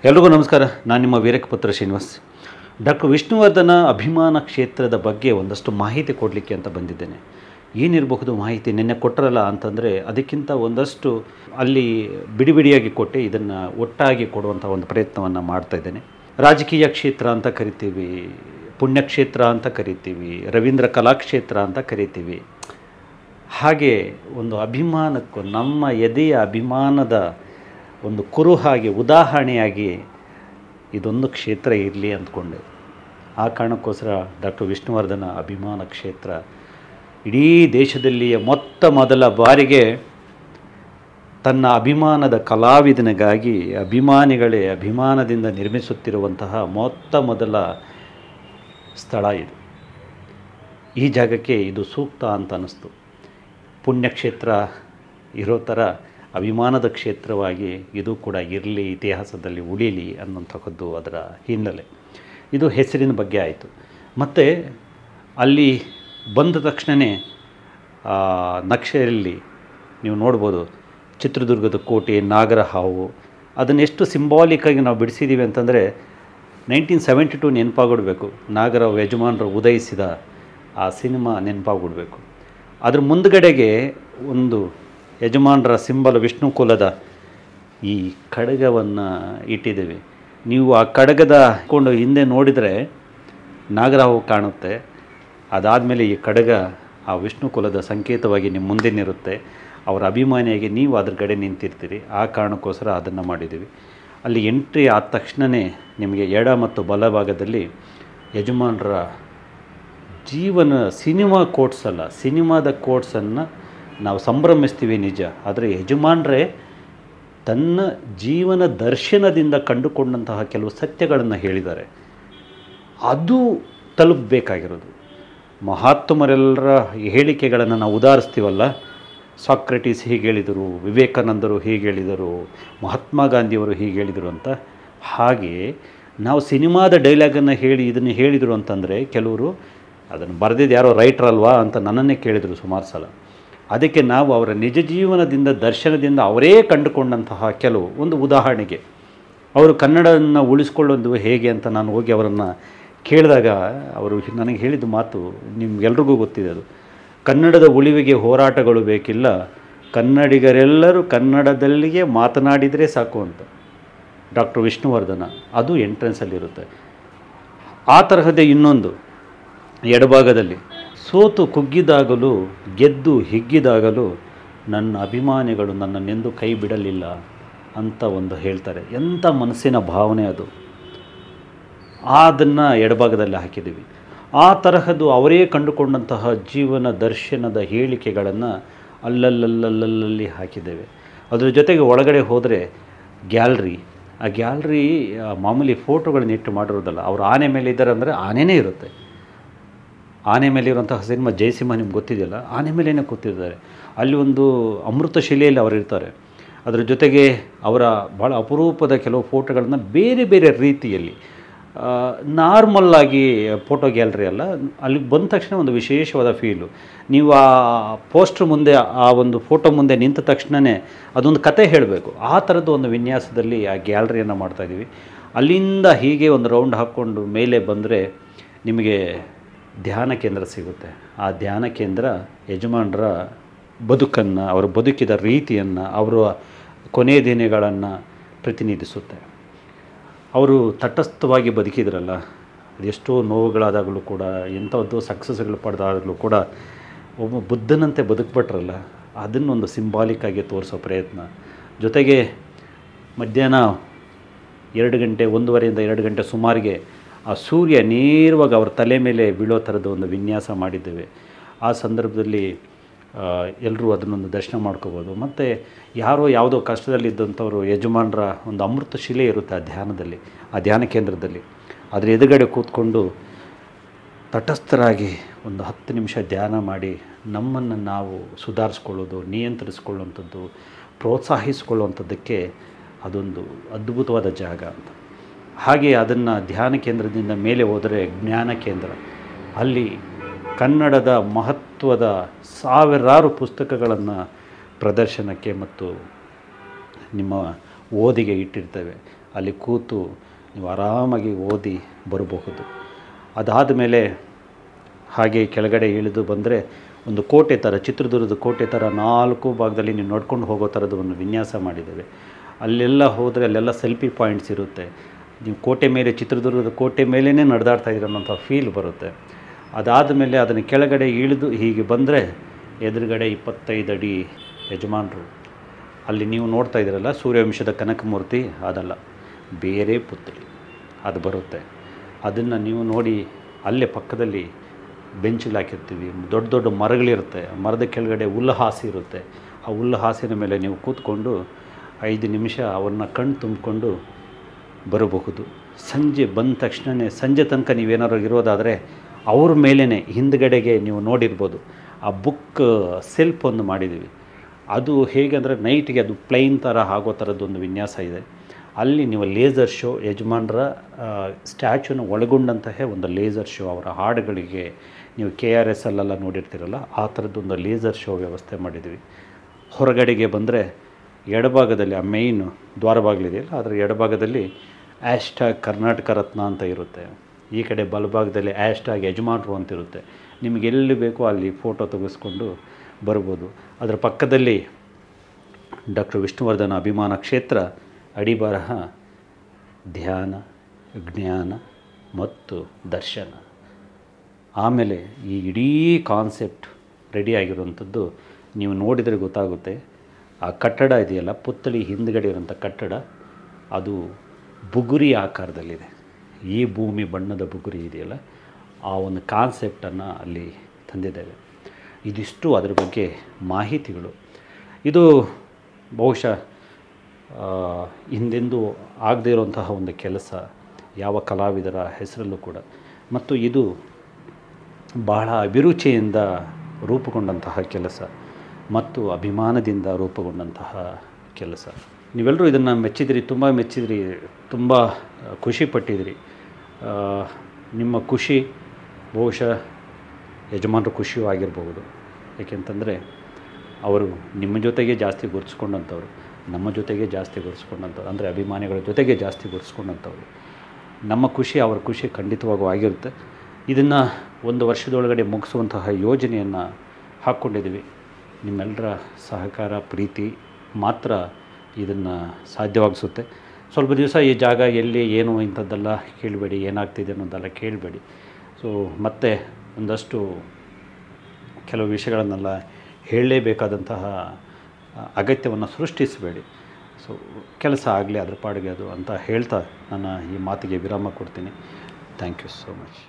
ಎಲ್ರಿಗೂ ನಮಸ್ಕಾರ. ನಾನು ನಿಮ್ಮ ವೀರಕಪುತ್ರ ಶ್ರೀನಿವಾಸ್. ಡಾಕ್ಟರ್ ವಿಷ್ಣುವರ್ಧನ ಅಭಿಮಾನ ಕ್ಷೇತ್ರದ ಬಗ್ಗೆ ಒಂದಷ್ಟು ಮಾಹಿತಿ ಕೊಡಲಿಕ್ಕೆ ಅಂತ ಬಂದಿದ್ದೇನೆ. ಏನಿರಬಹುದು ಮಾಹಿತಿ ನಿನ್ನೆ ಕೊಟ್ಟರಲ್ಲ ಅಂತಂದರೆ ಅದಕ್ಕಿಂತ ಒಂದಷ್ಟು ಅಲ್ಲಿ ಬಿಡಿಯಾಗಿ ಕೊಟ್ಟು ಇದನ್ನು ಒಟ್ಟಾಗಿ ಕೊಡುವಂಥ ಒಂದು ಪ್ರಯತ್ನವನ್ನು ಮಾಡ್ತಾಯಿದ್ದೇನೆ. ರಾಜಕೀಯ ಕ್ಷೇತ್ರ ಅಂತ ಕರಿತೀವಿ, ಪುಣ್ಯಕ್ಷೇತ್ರ ಅಂತ ಕರಿತೀವಿ, ರವೀಂದ್ರ ಕಲಾಕ್ಷೇತ್ರ ಅಂತ ಕರಿತೀವಿ. ಹಾಗೆ ಒಂದು ಅಭಿಮಾನಕ್ಕೂ ನಮ್ಮ ಎದೆಯ ಅಭಿಮಾನದ ಒಂದು ಕುರುಹಾಗಿ ಉದಾಹರಣೆಯಾಗಿ ಇದೊಂದು ಕ್ಷೇತ್ರ ಇರಲಿ ಅಂದ್ಕೊಂಡೆ. ಆ ಕಾರಣಕ್ಕೋಸ್ಕರ ಡಾಕ್ಟರ್ ವಿಷ್ಣುವರ್ಧನ ಅಭಿಮಾನ ಕ್ಷೇತ್ರ ಇಡೀ ದೇಶದಲ್ಲಿಯೇ ಮೊದಲ ಬಾರಿಗೆ ತನ್ನ ಅಭಿಮಾನದ ಕಲಾವಿದನಿಗಾಗಿ ಅಭಿಮಾನಿಗಳೇ ಅಭಿಮಾನದಿಂದ ನಿರ್ಮಿಸುತ್ತಿರುವಂತಹ ಮೊದಲ ಸ್ಥಳ ಇದು. ಈ ಜಾಗಕ್ಕೆ ಇದು ಸೂಕ್ತ ಅಂತ ಅನ್ನಿಸ್ತು. ಪುಣ್ಯಕ್ಷೇತ್ರ ಇರೋ ಥರ ಅಭಿಮಾನದ ಕ್ಷೇತ್ರವಾಗಿ ಇದು ಕೂಡ ಇರಲಿ, ಇತಿಹಾಸದಲ್ಲಿ ಉಳೀಲಿ ಅನ್ನೋಂಥದ್ದು ಅದರ ಹಿನ್ನೆಲೆ. ಇದು ಹೆಸರಿನ ಬಗ್ಗೆ ಆಯಿತು. ಮತ್ತು ಅಲ್ಲಿ ಬಂದ ತಕ್ಷಣವೇ ನಕ್ಷೆಯಲ್ಲಿ ನೀವು ನೋಡ್ಬೋದು ಚಿತ್ರದುರ್ಗದ ಕೋಟೆ, ನಾಗರ ಹಾವು, ಅದನ್ನೆಷ್ಟು ಸಿಂಬಾಲಿಕ್ಕಾಗಿ ನಾವು ಬಿಡಿಸಿದ್ದೀವಿ ಅಂತಂದರೆ 1972 ನೆನಪಾಗ್ಬಿಡ್ಬೇಕು. ನಾಗರಾವ್ ಯಜಮಾನರು ಉದಯಿಸಿದ ಆ ಸಿನಿಮಾ ನೆನಪಾಗ್ಬಿಡ್ಬೇಕು. ಅದ್ರ ಮುಂದುಗಡೆಗೆ ಒಂದು ಯಜಮಾನರ ಸಿಂಬಲ್ ವಿಷ್ಣು ಕುಲದ ಈ ಖಡ್ಗವನ್ನು ಇಟ್ಟಿದ್ದೀವಿ. ನೀವು ಆ ಖಡ್ಗದ ಕೊಂಡು ಹಿಂದೆ ನೋಡಿದರೆ ನಾಗರಾವು ಕಾಣುತ್ತೆ. ಅದಾದಮೇಲೆ ಈ ಖಡ್ಗ ಆ ವಿಷ್ಣು ಕುಲದ ಸಂಕೇತವಾಗಿ ನಿಮ್ಮ ಮುಂದೆ ನಿರುತ್ತೆ. ಅವರ ಅಭಿಮಾನಿಯಾಗಿ ನೀವು ಅದ್ರ ಕಡೆ ನಿಂತಿರ್ತೀರಿ. ಆ ಕಾರಣಕ್ಕೋಸ್ಕರ ಅದನ್ನು ಮಾಡಿದ್ದೀವಿ. ಅಲ್ಲಿ ಎಂಟ್ರಿ ಆದ ತಕ್ಷಣವೇ ನಿಮಗೆ ಎಡ ಮತ್ತು ಬಲಭಾಗದಲ್ಲಿ ಯಜಮಾನರ ಜೀವನ ಸಿನಿಮಾ ಕೋಟ್ಸ್ ಅಲ್ಲ, ಸಿನಿಮಾದ ಕೋಟ್ಸನ್ನು ನಾವು ಸಂಭ್ರಮಿಸ್ತೀವಿ ನಿಜ. ಆದರೆ ಯಜಮಾನರೇ ತನ್ನ ಜೀವನ ದರ್ಶನದಿಂದ ಕಂಡುಕೊಂಡಂತಹ ಕೆಲವು ಸತ್ಯಗಳನ್ನು ಹೇಳಿದ್ದಾರೆ. ಅದು ತಲುಪಬೇಕಾಗಿರೋದು. ಮಹಾತ್ಮರೆಲ್ಲರ ಹೇಳಿಕೆಗಳನ್ನು ನಾವು ಉದಾಹರಿಸ್ತೀವಲ್ಲ, ಸಾಕ್ರೆಟೀಸ್ ಹೀಗೆ ಹೇಳಿದರು, ವಿವೇಕಾನಂದರು ಹೀಗೆ ಹೇಳಿದರು, ಮಹಾತ್ಮ ಗಾಂಧಿಯವರು ಹೀಗೆ ಹೇಳಿದರು ಅಂತ. ಹಾಗೆ ನಾವು ಸಿನಿಮಾದ ಡೈಲಾಗನ್ನು ಇದನ್ನು ಹೇಳಿದರು ಅಂತಂದರೆ ಕೆಲವರು ಅದನ್ನು ಬರೆದಿದ್ದು ಯಾರೋ ರೈಟ್ರ್ ಅಲ್ವಾ ಅಂತ ನನ್ನನ್ನೇ ಕೇಳಿದರು ಸುಮಾರು ಸಲ. ಅದಕ್ಕೆ ನಾವು ಅವರ ನಿಜ ಜೀವನದಿಂದ ದರ್ಶನದಿಂದ ಅವರೇ ಕಂಡುಕೊಂಡಂತಹ ಕೆಲವು ಒಂದು ಉದಾಹರಣೆಗೆ ಅವರು ಕನ್ನಡವನ್ನು ಉಳಿಸ್ಕೊಳ್ಳೋದು ಹೇಗೆ ಅಂತ ನಾನು ಹೋಗಿ ಅವರನ್ನು ಕೇಳಿದಾಗ ಅವರು ನನಗೆ ಹೇಳಿದ ಮಾತು ನಿಮಗೆಲ್ರಿಗೂ ಗೊತ್ತಿದೆ. ಅದು ಕನ್ನಡದ ಉಳಿವಿಗೆ ಹೋರಾಟಗಳು ಬೇಕಿಲ್ಲ, ಕನ್ನಡಿಗರೆಲ್ಲರೂ ಕನ್ನಡದಲ್ಲಿಯೇ ಮಾತನಾಡಿದರೆ ಸಾಕು ಅಂತ. ಡಾಕ್ಟರ್ ವಿಷ್ಣುವರ್ಧನ ಅದು ಎಂಟ್ರೆನ್ಸಲ್ಲಿರುತ್ತೆ. ಆ ತರಹದೇ ಇನ್ನೊಂದು ಎಡಭಾಗದಲ್ಲಿ ಸೋತು ಕುಗ್ಗಿದಾಗಲೂ ಗೆದ್ದು ಹಿಗ್ಗಿದಾಗಲೂ ನನ್ನ ಅಭಿಮಾನಿಗಳು ನನ್ನನ್ನೆಂದು ಕೈ ಬಿಡಲಿಲ್ಲ ಅಂತ ಒಂದು ಹೇಳ್ತಾರೆ. ಎಂಥ ಮನಸ್ಸಿನ ಭಾವನೆ ಅದು. ಅದನ್ನು ಎಡಭಾಗದಲ್ಲಿ ಹಾಕಿದ್ದೀವಿ. ಆ ತರಹದ್ದು ಅವರೇ ಕಂಡುಕೊಂಡಂತಹ ಜೀವನ ದರ್ಶನದ ಹೇಳಿಕೆಗಳನ್ನು ಅಲ್ಲಲ್ಲಿ ಹಾಕಿದ್ದೇವೆ. ಅದರ ಜೊತೆಗೆ ಒಳಗಡೆ ಹೋದರೆ ಗ್ಯಾಲ್ರಿ, ಆ ಗ್ಯಾಲ್ರಿ ಮಾಮೂಲಿ ಫೋಟೋಗಳನ್ನ ಇಟ್ಟು ಮಾಡಿರೋದಲ್ಲ. ಅವರು ಆನೆ ಮೇಲೆ ಇದ್ದಾರೆ ಅಂದರೆ ಆನೆಯೇ ಇರುತ್ತೆ. ಆನೆ ಮೇಲಿರುವಂತಹ ಸಿನಿಮಾ ಜಯಸಿಂಹ ನಿಮ್ಗೆ ಗೊತ್ತಿದೆಯಲ್ಲ, ಆನೆ ಮೇಲೇ ಕೂತಿದ್ದಾರೆ. ಅಲ್ಲಿ ಒಂದು ಅಮೃತ ಶಿಲೆಯಲ್ಲಿ ಅವರು ಇರ್ತಾರೆ. ಅದರ ಜೊತೆಗೆ ಅವರ ಭಾಳ ಅಪರೂಪದ ಕೆಲವು ಫೋಟೋಗಳನ್ನು ಬೇರೆ ಬೇರೆ ರೀತಿಯಲ್ಲಿ ನಾರ್ಮಲ್ಲಾಗಿ ಫೋಟೋ ಗ್ಯಾಲರಿ ಅಲ್ಲ, ಅಲ್ಲಿಗೆ ಬಂದ ತಕ್ಷಣ ಒಂದು ವಿಶೇಷವಾದ ಫೀಲು. ನೀವು ಆ ಪೋಸ್ಟ್ರ್ ಮುಂದೆ ಆ ಒಂದು ಫೋಟೋ ಮುಂದೆ ನಿಂತ ತಕ್ಷಣವೇ ಅದೊಂದು ಕತೆ ಹೇಳಬೇಕು. ಆ ಥರದ್ದು ಒಂದು ವಿನ್ಯಾಸದಲ್ಲಿ ಆ ಗ್ಯಾಲರಿಯನ್ನು ಮಾಡ್ತಾಯಿದ್ದೀವಿ. ಅಲ್ಲಿಂದ ಹೀಗೆ ಒಂದು ರೌಂಡ್ ಹಾಕ್ಕೊಂಡು ಮೇಲೆ ಬಂದರೆ ನಿಮಗೆ ಧ್ಯಾನ ಕೇಂದ್ರ ಸಿಗುತ್ತೆ. ಆ ಧ್ಯಾನ ಕೇಂದ್ರ ಯಜಮಾನರ ಬದುಕನ್ನು, ಅವರ ಬದುಕಿದ ರೀತಿಯನ್ನು, ಅವರ ಕೊನೆಯ ದಿನಗಳನ್ನು ಪ್ರತಿನಿಧಿಸುತ್ತೆ. ಅವರು ತಟಸ್ಥವಾಗಿ ಬದುಕಿದ್ರಲ್ಲ, ಅದೆಷ್ಟೋ ನೋವುಗಳಾದಾಗಲೂ ಕೂಡ, ಎಂಥದ್ದು ಸಕ್ಸಸ್ಗಳು ಪಡೆದಾಗಲೂ ಕೂಡ ಒಬ್ಬ ಬುದ್ಧನಂತೆ ಬದುಕ್ಬಿಟ್ರಲ್ಲ, ಅದನ್ನೊಂದು ಸಿಂಬಾಲಿಕ್ಕಾಗಿ ತೋರಿಸೋ ಪ್ರಯತ್ನ. ಜೊತೆಗೆ ಮಧ್ಯಾಹ್ನ 2 ಗಂಟೆ 1:30 2 ಗಂಟೆ ಸುಮಾರಿಗೆ ಆ ಸೂರ್ಯ ನೇರವಾಗಿ ಅವರ ತಲೆ ಮೇಲೆ ಬೀಳೋ ಥರದ ಒಂದು ವಿನ್ಯಾಸ ಮಾಡಿದ್ದೇವೆ. ಆ ಸಂದರ್ಭದಲ್ಲಿ ಎಲ್ಲರೂ ಅದನ್ನೊಂದು ದರ್ಶನ ಮಾಡ್ಕೋಬೋದು. ಮತ್ತು ಯಾರೋ ಯಾವುದೋ ಕಷ್ಟದಲ್ಲಿದ್ದಂಥವರು ಯಜಮಾನರ ಒಂದು ಅಮೃತ ಶಿಲೆ ಇರುತ್ತೆ ಆ ಧ್ಯಾನದಲ್ಲಿ, ಆ ಧ್ಯಾನ ಕೇಂದ್ರದಲ್ಲಿ. ಅದರ ಎದುರುಗಡೆ ಕೂತ್ಕೊಂಡು ತಟಸ್ಥರಾಗಿ ಒಂದು 10 ನಿಮಿಷ ಧ್ಯಾನ ಮಾಡಿ ನಮ್ಮನ್ನು ನಾವು ಸುಧಾರಿಸ್ಕೊಳ್ಳೋದು, ನಿಯಂತ್ರಿಸ್ಕೊಳ್ಳುವಂಥದ್ದು, ಪ್ರೋತ್ಸಾಹಿಸ್ಕೊಳ್ಳುವಂಥದ್ದಕ್ಕೆ ಅದೊಂದು ಅದ್ಭುತವಾದ ಜಾಗ ಅಂತ. ಹಾಗೆ ಅದನ್ನು ಧ್ಯಾನ ಕೇಂದ್ರದಿಂದ ಮೇಲೆ ಹೋದರೆ ಜ್ಞಾನ ಕೇಂದ್ರ. ಅಲ್ಲಿ ಕನ್ನಡದ ಮಹತ್ವದ ಸಾವಿರಾರು ಪುಸ್ತಕಗಳನ್ನು ಪ್ರದರ್ಶನಕ್ಕೆ ಮತ್ತು ನಿಮ್ಮ ಓದಿಗೆ ಇಟ್ಟಿರ್ತೇವೆ. ಅಲ್ಲಿ ಕೂತು ನೀವು ಆರಾಮಾಗಿ ಓದಿ ಬರಬಹುದು. ಅದಾದ ಮೇಲೆ ಹಾಗೆ ಕೆಳಗಡೆ ಇಳಿದು ಬಂದರೆ ಒಂದು ಕೋಟೆ ಥರ, ಚಿತ್ರದುರ್ಗದ ಕೋಟೆ ಥರ 4 ಭಾಗದಲ್ಲಿ ನೀವು ನೋಡ್ಕೊಂಡು ಹೋಗೋ ಥರದ ಒಂದು ವಿನ್ಯಾಸ ಮಾಡಿದ್ದೇವೆ. ಅಲ್ಲೆಲ್ಲ ಹೋದರೆ ಅಲ್ಲೆಲ್ಲ ಸೆಲ್ಫಿ ಪಾಯಿಂಟ್ಸ್ ಇರುತ್ತೆ. ನೀವು ಕೋಟೆ ಮೇಲೆ, ಚಿತ್ರದುರ್ಗದ ಕೋಟೆ ಮೇಲೇ ನಡೆದಾಡ್ತಾ ಇದ್ದೀರ ಅನ್ನೋಂಥ ಫೀಲ್ ಬರುತ್ತೆ. ಅದಾದ ಮೇಲೆ ಅದನ್ನು ಕೆಳಗಡೆ ಇಳಿದು ಹೀಗೆ ಬಂದರೆ ಎದುರುಗಡೆ 25 ಅಡಿ ಯಜಮಾನರು. ಅಲ್ಲಿ ನೀವು ನೋಡ್ತಾ ಇದ್ದೀರಲ್ಲ ಸೂರ್ಯವಂಶದ ಕನಕಮೂರ್ತಿ, ಅದಲ್ಲ, ಬೇರೆ ಪುತ್ಥಳಿ ಅದು ಬರುತ್ತೆ. ಅದನ್ನು ನೀವು ನೋಡಿ ಅಲ್ಲೇ ಪಕ್ಕದಲ್ಲಿ ಬೆಂಚಲ್ಲಿ ಹಾಕಿರ್ತೀವಿ. ದೊಡ್ಡ ದೊಡ್ಡ ಮರಗಳಿರುತ್ತೆ, ಮರದ ಕೆಳಗಡೆ ಹುಲ್ಲುಹಾಸಿ ಇರುತ್ತೆ. ಆ ಹುಲ್ಲುಹಾಸಿನ ಮೇಲೆ ನೀವು ಕೂತ್ಕೊಂಡು 5 ನಿಮಿಷ ಅವನ್ನ ಕಣ್ಣು ತುಂಬಿಕೊಂಡು ಬರಬಹುದು. ಸಂಜೆ ಬಂದ ತಕ್ಷಣವೇ, ಸಂಜೆ ತನಕ ನೀವೇನಾದ್ರು ಇರೋದಾದರೆ ಅವ್ರ ಮೇಲೇ ಹಿಂದ್ಗಡೆಗೆ ನೀವು ನೋಡಿರ್ಬೋದು, ಆ ಬುಕ್ ಸೆಲ್ಫ್ ಒಂದು ಮಾಡಿದ್ದೀವಿ. ಅದು ಹೇಗೆ ಅಂದರೆ ನೈಟಿಗೆ ಅದು ಪ್ಲೈನ್ ಥರ ಆಗೋ ಥರದ್ದೊಂದು ವಿನ್ಯಾಸ ಇದೆ. ಅಲ್ಲಿ ನೀವು ಲೇಸರ್ ಶೋ, ಯಜಮಾನರ ಸ್ಟ್ಯಾಚ್ಯೂನ ಒಳಗೊಂಡಂತಹ ಒಂದು ಲೇಸರ್ ಶೋ, ಅವರ ಹಾಡುಗಳಿಗೆ ನೀವು KRS ಅಲ್ಲೆಲ್ಲ ನೋಡಿರ್ತೀರಲ್ಲ ಆ ಥರದ್ದೊಂದು ಲೇಸರ್ ಶೋ ವ್ಯವಸ್ಥೆ ಮಾಡಿದ್ವಿ. ಹೊರಗಡೆಗೆ ಬಂದರೆ ಎಡಭಾಗದಲ್ಲಿ ಆ ಮೇಯ್ನು ದ್ವಾರಬಾಗಿಲಿದೆಯಲ್ಲ, ಅದರ ಎಡಭಾಗದಲ್ಲಿ #ಕರ್ನಾಟಕ ರತ್ನ ಅಂತ ಇರುತ್ತೆ. ಈ ಕಡೆ ಬಲಭಾಗದಲ್ಲಿ #ಯಜಮಾನರು ಅಂತಿರುತ್ತೆ. ನಿಮಗೆ ಎಲ್ಲಿ ಬೇಕೋ ಅಲ್ಲಿ ಫೋಟೋ ತೆಗೆಸ್ಕೊಂಡು ಬರ್ಬೋದು. ಅದರ ಪಕ್ಕದಲ್ಲಿ ಡಾಕ್ಟರ್ ವಿಷ್ಣುವರ್ಧನ ಅಭಿಮಾನ ಕ್ಷೇತ್ರ, ಅಡಿಬರಹ ಧ್ಯಾನ, ಜ್ಞಾನ ಮತ್ತು ದರ್ಶನ. ಆಮೇಲೆ ಈ ಇಡೀ ಕಾನ್ಸೆಪ್ಟ್ ರೆಡಿಯಾಗಿರುವಂಥದ್ದು ನೀವು ನೋಡಿದರೆ ಗೊತ್ತಾಗುತ್ತೆ. ಆ ಕಟ್ಟಡ ಇದೆಯಲ್ಲ, ಪುತ್ಥಳಿ ಹಿಂದ್ಗಡೆ ಇರೋಂಥ ಕಟ್ಟಡ, ಅದು ಬುಗುರಿ ಆಕಾರದಲ್ಲಿದೆ. ಈ ಭೂಮಿ ಬಣ್ಣದ ಬುಗುರಿ ಇದೆಯಲ್ಲ, ಆ ಒಂದು ಕಾನ್ಸೆಪ್ಟನ್ನು ಅಲ್ಲಿ ತಂದಿದ್ದೇವೆ. ಇದಿಷ್ಟು ಅದರ ಬಗ್ಗೆ ಮಾಹಿತಿಗಳು. ಇದು ಬಹುಶಃ ಹಿಂದೆಂದೂ ಆಗದೇ ಇರುವಂತಹ ಒಂದು ಕೆಲಸ, ಯಾವ ಕಲಾವಿದರ ಹೆಸರಲ್ಲೂ ಕೂಡ. ಮತ್ತು ಇದು ಬಹಳ ಅಭಿರುಚಿಯಿಂದ ರೂಪುಗೊಂಡಂತಹ ಕೆಲಸ ಮತ್ತು ಅಭಿಮಾನದಿಂದ ರೂಪುಗೊಂಡಂತಹ ಕೆಲಸ. ನೀವೆಲ್ಲರೂ ಇದನ್ನು ಮೆಚ್ಚಿದಿರಿ, ತುಂಬ ಮೆಚ್ಚಿದಿರಿ, ತುಂಬ ಖುಷಿಪಟ್ಟಿದಿರಿ. ನಿಮ್ಮ ಖುಷಿ ಬಹುಶಃ ಯಜಮಾನರು ಖುಷಿಯೂ ಆಗಿರಬಹುದು. ಏಕೆಂತಂದರೆ ಅವರು ನಿಮ್ಮ ಜೊತೆಗೆ ಜಾಸ್ತಿ ಗುರುತಿಸ್ಕೊಂಡಂಥವ್ರು, ನಮ್ಮ ಜೊತೆಗೆ ಜಾಸ್ತಿ ಗುರುತಿಸ್ಕೊಂಡಂಥವ್ರು, ಅಂದರೆ ಅಭಿಮಾನಿಗಳ ಜೊತೆಗೆ ಜಾಸ್ತಿ ಗುರುತಿಸ್ಕೊಂಡಂಥವ್ರು. ನಮ್ಮ ಖುಷಿ ಅವರ ಖುಷಿ ಖಂಡಿತವಾಗೂ ಆಗಿರುತ್ತೆ. ಇದನ್ನು 1 ವರ್ಷದೊಳಗಡೆ ಮುಗಿಸುವಂತಹ ಯೋಜನೆಯನ್ನು ಹಾಕ್ಕೊಂಡಿದ್ದೀವಿ. ನಿಮ್ಮೆಲ್ಲರ ಸಹಕಾರ, ಪ್ರೀತಿ ಮಾತ್ರ ಇದನ್ನು ಸಾಧ್ಯವಾಗಿಸುತ್ತೆ. ಸ್ವಲ್ಪ ದಿವಸ ಈ ಜಾಗ ಎಲ್ಲಿ, ಏನು ಇಂಥದ್ದೆಲ್ಲ ಕೇಳಬೇಡಿ, ಏನಾಗ್ತಿದೆ ಅನ್ನೋದೆಲ್ಲ ಕೇಳಬೇಡಿ. ಸೊ ಮತ್ತೆ ಒಂದಷ್ಟು ಕೆಲವು ವಿಷಯಗಳನ್ನೆಲ್ಲ ಹೇಳಲೇಬೇಕಾದಂತಹ ಅಗತ್ಯವನ್ನು ಸೃಷ್ಟಿಸಬೇಡಿ. ಸೊ ಕೆಲಸ ಆಗಲಿ ಅದ್ರ ಪಾಡಿಗೆ ಅದು ಅಂತ ಹೇಳ್ತಾ ನನ್ನ ಈ ಮಾತಿಗೆ ವಿರಾಮ ಕೊಡ್ತೀನಿ. Thank you so much.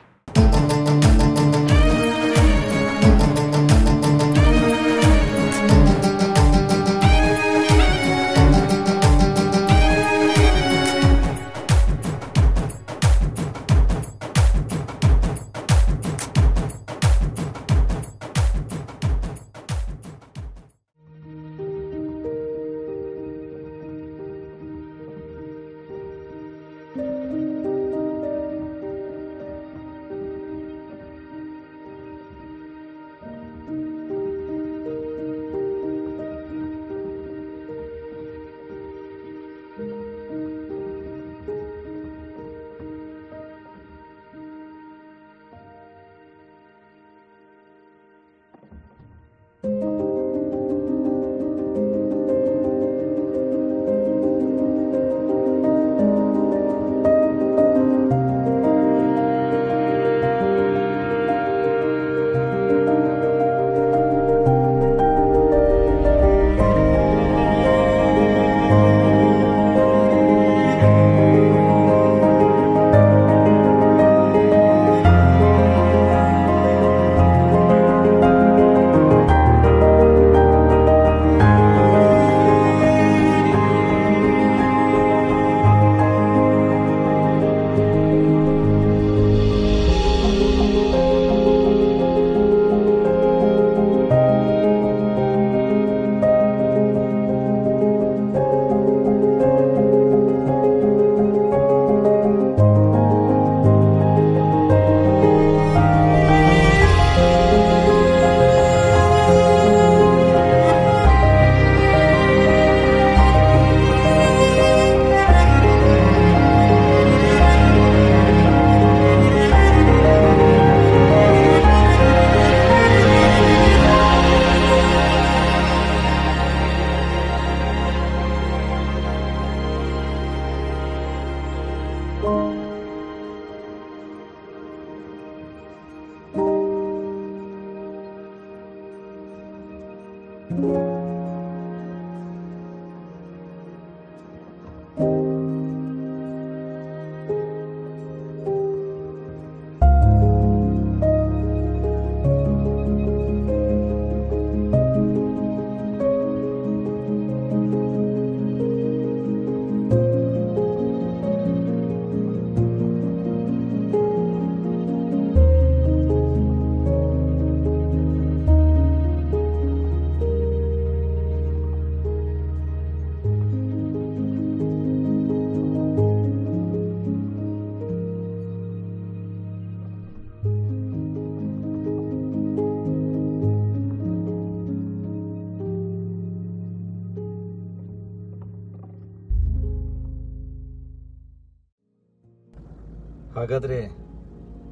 ಹಾಗಾದರೆ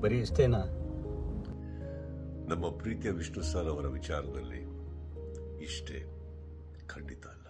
ಬರೀ ಇಷ್ಟೇನಾ? ನಮ್ಮ ಪ್ರೀತಿಯ ವಿಷ್ಣು ಸರ್ ಅವರ ವಿಚಾರದಲ್ಲಿ ಇಷ್ಟೇ, ಖಂಡಿತ ಅಲ್ಲ.